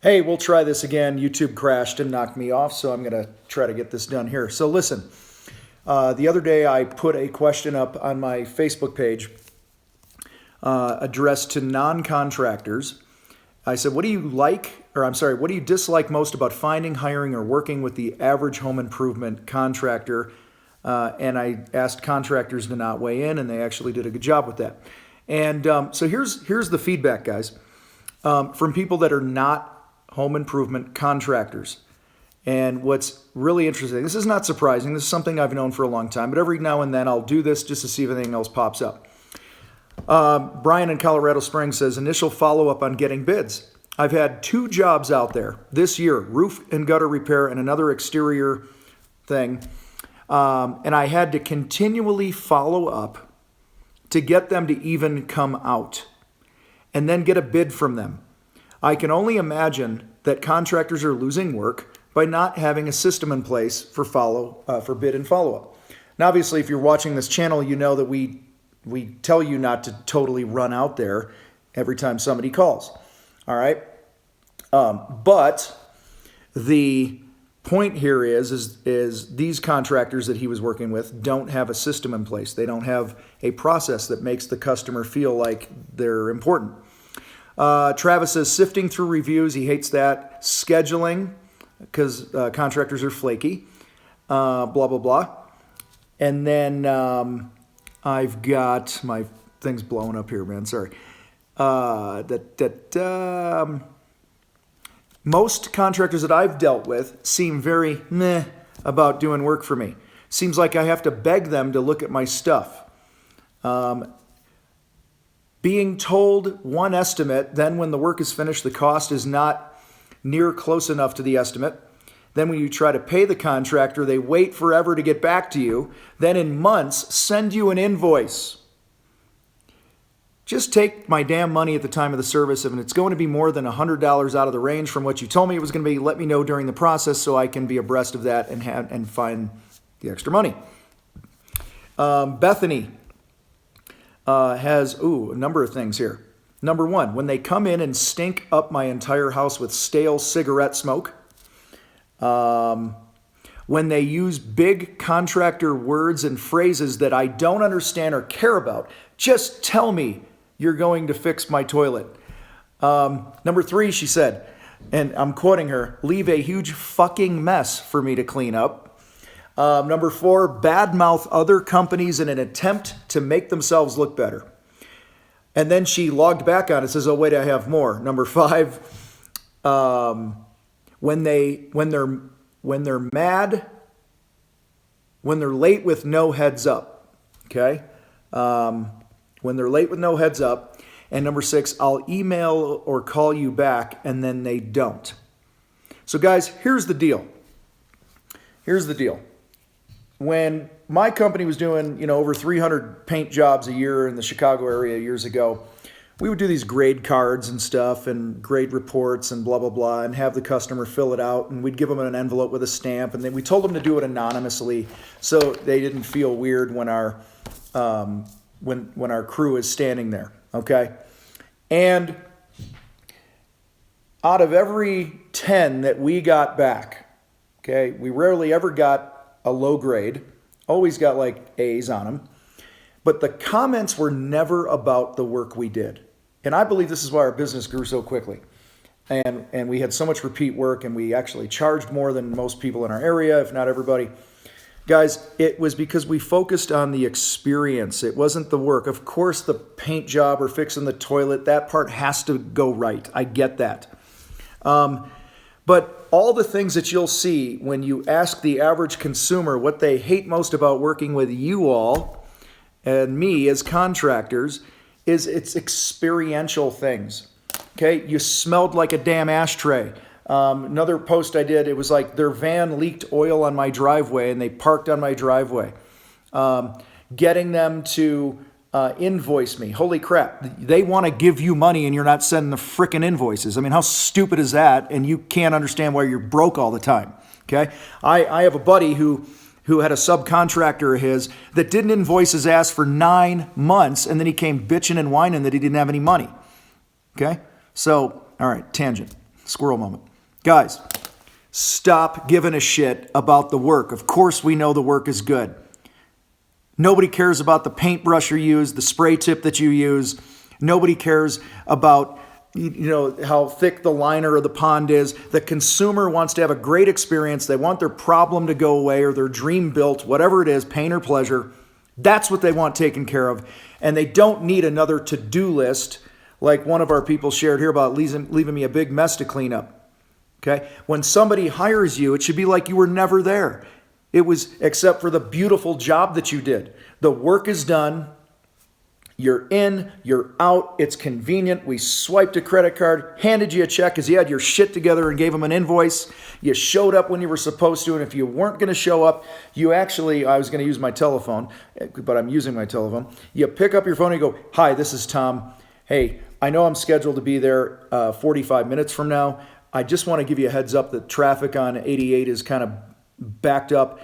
Hey, we'll try this again. YouTube crashed and knocked me off, so I'm going to try to get this done here. So listen, the other day I put a question up on my Facebook page addressed to non-contractors. I said, what do you dislike most about finding, hiring, or working with the average home improvement contractor? And I asked contractors to not weigh in, and they actually did a good job with that. And so here's the feedback, guys, from people that are not home improvement contractors. And what's really interesting, this is not surprising, this is something I've known for a long time, but every now and then I'll do this just to see if anything else pops up. Brian in Colorado Springs says, initial follow-up on getting bids. I've had 2 jobs out there this year, roof and gutter repair and another exterior thing. And I had to continually follow up to get them to even come out and then get a bid from them. I can only imagine that contractors are losing work by not having a system in place for bid and follow-up. Now, obviously, if you're watching this channel, you know that we tell you not to totally run out there every time somebody calls. All right? But the point here is these contractors that he was working with don't have a system in place. They don't have a process that makes the customer feel like they're important. Travis says sifting through reviews. He hates that. Scheduling, because contractors are flaky. Blah, blah, blah. And then I've got my thing's blowing up here, man. Sorry. Most contractors that I've dealt with seem very meh about doing work for me. Seems like I have to beg them to look at my stuff. Being told one estimate, then when the work is finished, the cost is not near close enough to the estimate. Then when you try to pay the contractor, they wait forever to get back to you. Then in months, send you an invoice. Just take my damn money at the time of the service. If it's going to be more than $100 out of the range from what you told me it was going to be, let me know during the process so I can be abreast of that and find the extra money. Bethany has a number of things here. Number 1, when they come in and stink up my entire house with stale cigarette smoke. When they use big contractor words and phrases that I don't understand or care about. Just tell me you're going to fix my toilet. Number 3, she said, and I'm quoting her, leave a huge fucking mess for me to clean up. Number 4, badmouth other companies in an attempt to make themselves look better. And then she logged back on it, says, oh, wait, I have more. Number 5, when they're mad, when they're late with no heads up. Okay? When they're late with no heads up. And number 6, I'll email or call you back, and then they don't. So guys, here's the deal. When my company was doing, over 300 paint jobs a year in the Chicago area years ago, we would do these grade cards and stuff and grade reports and blah, blah, blah, and have the customer fill it out, and we'd give them an envelope with a stamp, and then we told them to do it anonymously so they didn't feel weird when our when our crew is standing there, okay? And out of every 10 that we got back, okay, we rarely ever got a low grade, always got like A's on them, but the comments were never about the work we did. And I believe this is why our business grew so quickly. And we had so much repeat work, and we actually charged more than most people in our area, if not everybody. Guys, it was because we focused on the experience. It wasn't the work. Of course, the paint job or fixing the toilet, that part has to go right. I get that. But all the things that you'll see when you ask the average consumer what they hate most about working with you all and me as contractors is it's experiential things. Okay, you smelled like a damn ashtray. Another post I did, it was like their van leaked oil on my driveway and they parked on my driveway. Getting them to invoice me. Holy crap. They want to give you money and you're not sending the frickin' invoices. I mean, how stupid is that? And you can't understand why you're broke all the time. Okay. I have a buddy who had a subcontractor of his that didn't invoice his ass for 9 months. And then he came bitching and whining that he didn't have any money. Okay. So, all right, tangent. Squirrel moment. Guys, stop giving a shit about the work. Of course we know the work is good. Nobody cares about the paintbrush you use, the spray tip that you use. Nobody cares about how thick the liner of the pond is. The consumer wants to have a great experience. They want their problem to go away or their dream built, whatever it is, pain or pleasure. That's what they want taken care of. And they don't need another to-do list like one of our people shared here about leaving me a big mess to clean up. Okay? When somebody hires you, it should be like you were never there. It was except for the beautiful job that you did. The work is done. You're in, you're out, it's convenient. We swiped a credit card, handed you a check because you had your shit together and gave them an invoice. You showed up when you were supposed to, and if you weren't going to show up, I was going to use my telephone, but I'm using my telephone. You pick up your phone and you go, "Hi, this is Tom. Hey, I know I'm scheduled to be there 45 minutes from now. I just want to give you a heads up that traffic on 88 is kind of backed up.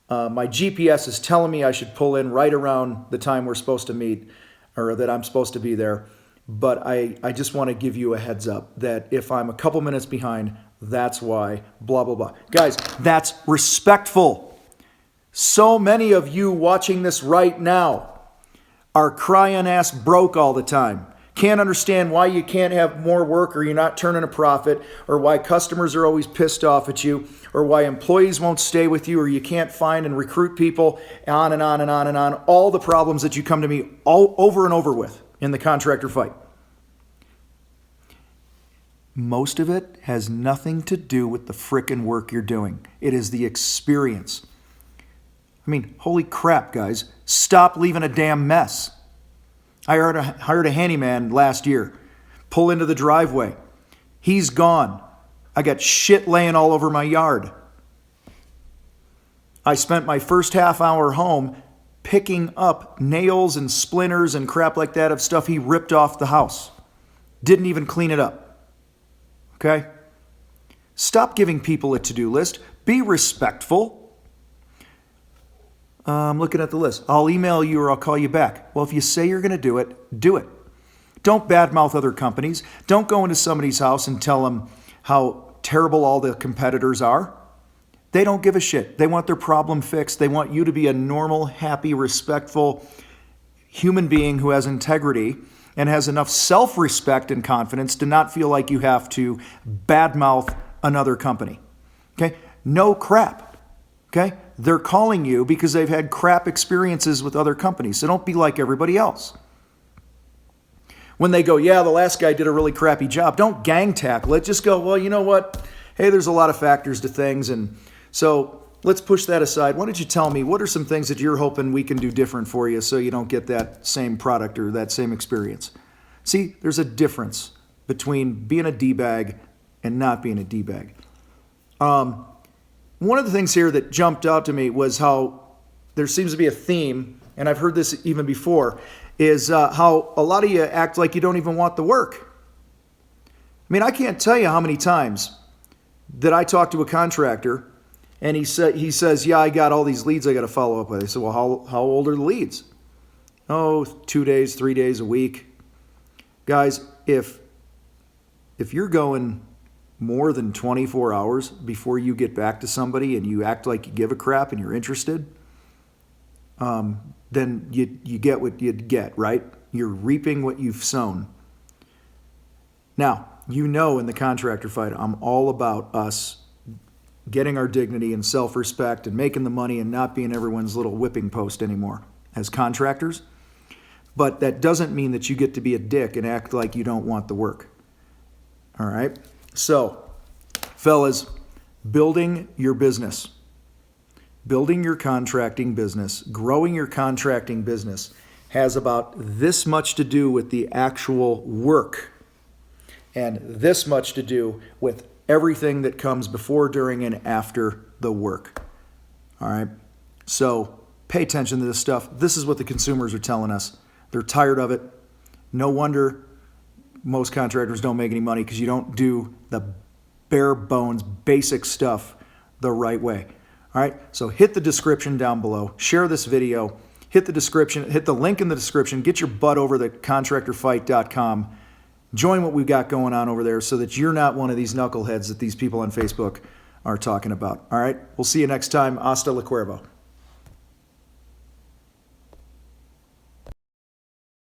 My GPS is telling me I should pull in right around the time we're supposed to meet, or that I'm supposed to be there. But I just want to give you a heads up that if I'm a couple minutes behind, that's why, blah, blah, blah." Guys, that's respectful. So many of you watching this right now are crying ass broke all the time. Can't understand why you can't have more work or you're not turning a profit, or why customers are always pissed off at you, or why employees won't stay with you, or you can't find and recruit people, on and on and on and on. All the problems that you come to me all over and over with in the contractor fight. Most of it has nothing to do with the frickin' work you're doing. It is the experience. I mean, holy crap, guys. Stop leaving a damn mess. I hired a handyman last year. Pull into the driveway. He's gone. I got shit laying all over my yard. I spent my first half hour home picking up nails and splinters and crap like that of stuff he ripped off the house. Didn't even clean it up. Okay? Stop giving people a to-do list. Be respectful. I'm looking at the list. I'll email you or I'll call you back. Well, if you say you're going to do it, do it. Don't badmouth other companies. Don't go into somebody's house and tell them how terrible all the competitors are. They don't give a shit. They want their problem fixed. They want you to be a normal, happy, respectful human being who has integrity and has enough self-respect and confidence to not feel like you have to badmouth another company. Okay? No crap. Okay? They're calling you because they've had crap experiences with other companies. So don't be like everybody else. When they go, "Yeah, the last guy did a really crappy job," don't gang tackle it. Just go, "Well, you know what? Hey, there's a lot of factors to things. And so let's push that aside. Why don't you tell me what are some things that you're hoping we can do different for you so you don't get that same product or that same experience?" See, there's a difference between being a D-bag and not being a D-bag. One of the things here that jumped out to me was how there seems to be a theme, and I've heard this even before, is how a lot of you act like you don't even want the work. I mean, I can't tell you how many times that I talk to a contractor and he says, "Yeah, I got all these leads I got to follow up with." I said, "Well, how old are the leads?" "Oh, 2 days, 3 days, a week." Guys, if you're going more than 24 hours before you get back to somebody and you act like you give a crap and you're interested, then you get what you get, right? You're reaping what you've sown. Now, in the contractor fight, I'm all about us getting our dignity and self-respect and making the money and not being everyone's little whipping post anymore as contractors. But that doesn't mean that you get to be a dick and act like you don't want the work. All right? So, fellas, building your business, building your contracting business, growing your contracting business has about this much to do with the actual work and this much to do with everything that comes before, during, and after the work. All right? So, pay attention to this stuff. This is what the consumers are telling us. They're tired of it. No wonder most contractors don't make any money, because you don't do the bare bones, basic stuff the right way. All right, so hit the description down below. Share this video. Hit the description. Hit the link in the description. Get your butt over to contractorfight.com. Join what we've got going on over there so that you're not one of these knuckleheads that these people on Facebook are talking about. All right? We'll see you next time. Hasta la Cuervo.